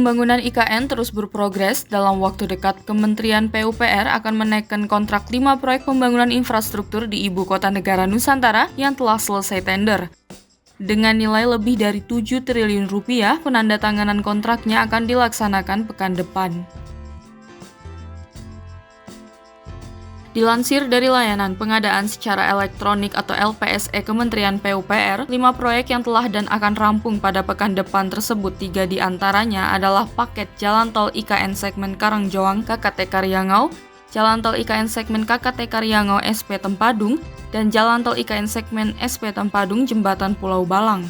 Pembangunan IKN terus berprogres. Dalam waktu dekat, Kementerian PUPR akan menaikkan kontrak 5 proyek pembangunan infrastruktur di Ibu Kota Negara Nusantara yang telah selesai tender. Dengan nilai lebih dari 7 triliun rupiah, penandatanganan kontraknya akan dilaksanakan pekan depan. Dilansir dari layanan pengadaan secara elektronik atau LPSE Kementerian PUPR, 5 proyek yang telah dan akan rampung pada pekan depan tersebut, 3 diantaranya adalah paket Jalan Tol IKN segmen Karangjoang KKT Karyangau, Jalan Tol IKN segmen KKT Karyangau SP Tempadung, dan Jalan Tol IKN segmen SP Tempadung Jembatan Pulau Balang.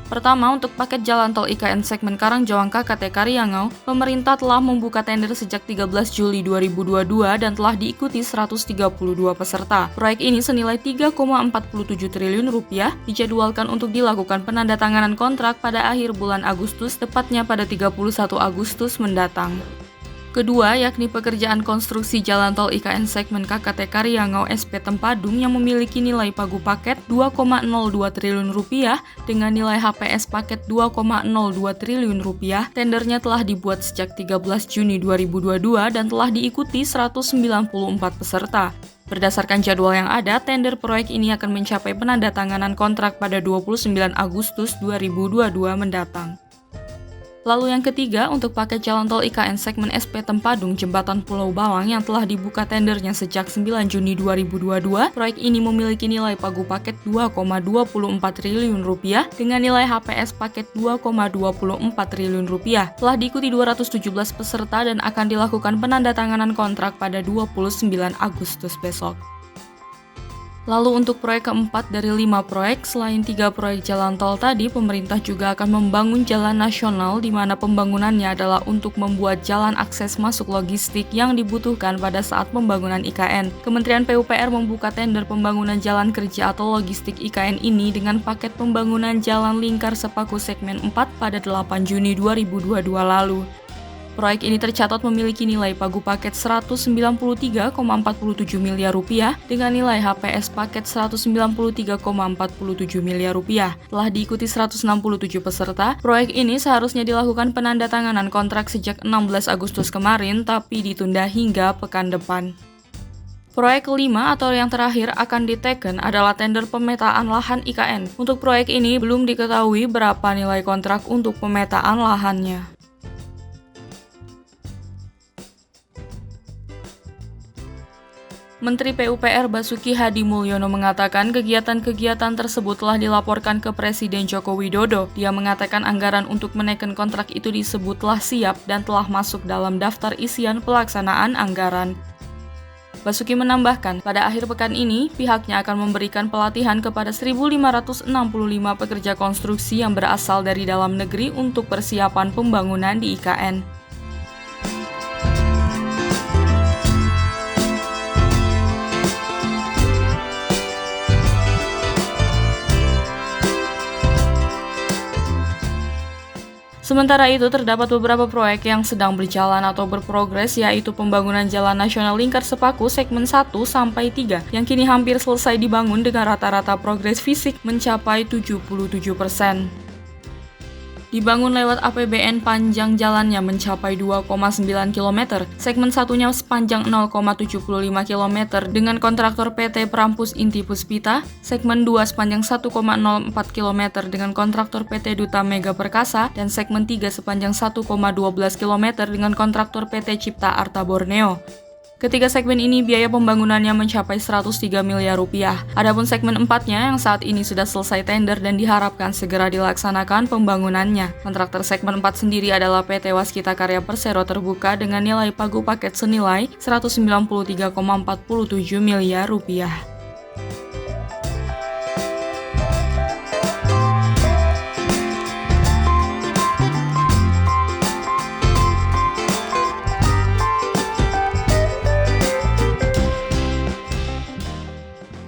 Pertama, untuk paket Jalan Tol IKN segmen Karangjoang KKT Karyangau, pemerintah telah membuka tender sejak 13 Juli 2022 dan telah diikuti 132 peserta. Proyek ini senilai 3,47 triliun rupiah dijadwalkan untuk dilakukan penandatanganan kontrak pada akhir bulan Agustus, tepatnya pada 31 Agustus mendatang. Kedua, yakni pekerjaan konstruksi Jalan Tol IKN segmen KKT Karyangau SP Tempadung yang memiliki nilai pagu paket 2,02 triliun rupiah dengan nilai HPS paket 2,02 triliun rupiah. Tendernya telah dibuat sejak 13 Juni 2022 dan telah diikuti 194 peserta. Berdasarkan jadwal yang ada, tender proyek ini akan mencapai penandatanganan kontrak pada 29 Agustus 2022 mendatang. Lalu yang ketiga, untuk paket Jalan Tol IKN segmen SP Tempadung Jembatan Pulau Balang yang telah dibuka tendernya sejak 9 Juni 2022, proyek ini memiliki nilai pagu paket 2,24 triliun rupiah dengan nilai HPS paket 2,24 triliun rupiah. Telah diikuti 217 peserta dan akan dilakukan penandatanganan kontrak pada 29 Agustus besok. Lalu untuk proyek keempat dari 5 proyek, selain 3 proyek jalan tol tadi, pemerintah juga akan membangun jalan nasional di mana pembangunannya adalah untuk membuat jalan akses masuk logistik yang dibutuhkan pada saat pembangunan IKN. Kementerian PUPR membuka tender pembangunan jalan kerja atau logistik IKN ini dengan paket pembangunan jalan lingkar sepaku segmen 4 pada 8 Juni 2022 lalu. Proyek ini tercatat memiliki nilai pagu paket 193,47 miliar rupiah dengan nilai HPS paket 193,47 miliar rupiah. Telah diikuti 167 peserta, proyek ini seharusnya dilakukan penandatanganan kontrak sejak 16 Agustus kemarin, tapi ditunda hingga pekan depan. Proyek kelima atau yang terakhir akan diteken adalah tender pemetaan lahan IKN. Untuk proyek ini belum diketahui berapa nilai kontrak untuk pemetaan lahannya. Menteri PUPR Basuki Hadimulyono mengatakan kegiatan-kegiatan tersebut telah dilaporkan ke Presiden Joko Widodo. Dia mengatakan anggaran untuk menaikkan kontrak itu disebutlah siap dan telah masuk dalam daftar isian pelaksanaan anggaran. Basuki menambahkan, pada akhir pekan ini, pihaknya akan memberikan pelatihan kepada 1.565 pekerja konstruksi yang berasal dari dalam negeri untuk persiapan pembangunan di IKN. Sementara itu, terdapat beberapa proyek yang sedang berjalan atau berprogres, yaitu pembangunan Jalan Nasional Lingkar Sepaku segmen 1 sampai 3 yang kini hampir selesai dibangun dengan rata-rata progres fisik mencapai 77%. Dibangun lewat APBN, panjang jalannya mencapai 2,9 km, segmen satunya sepanjang 0,75 km dengan kontraktor PT Prampus Inti Puspita, segmen 2 sepanjang 1,04 km dengan kontraktor PT Duta Mega Perkasa, dan segmen 3 sepanjang 1,12 km dengan kontraktor PT Cipta Arta Borneo. Ketiga segmen ini biaya pembangunannya mencapai 103 miliar rupiah. Adapun segmen 4-nya yang saat ini sudah selesai tender dan diharapkan segera dilaksanakan pembangunannya. Kontraktor segmen 4 sendiri adalah PT Waskita Karya Persero Terbuka dengan nilai pagu paket senilai 193,47 miliar rupiah.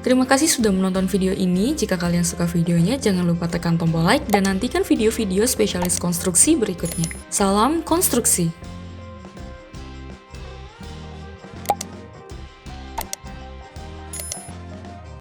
Terima kasih sudah menonton video ini. Jika kalian suka videonya, jangan lupa tekan tombol like dan nantikan video-video spesialis konstruksi berikutnya. Salam konstruksi!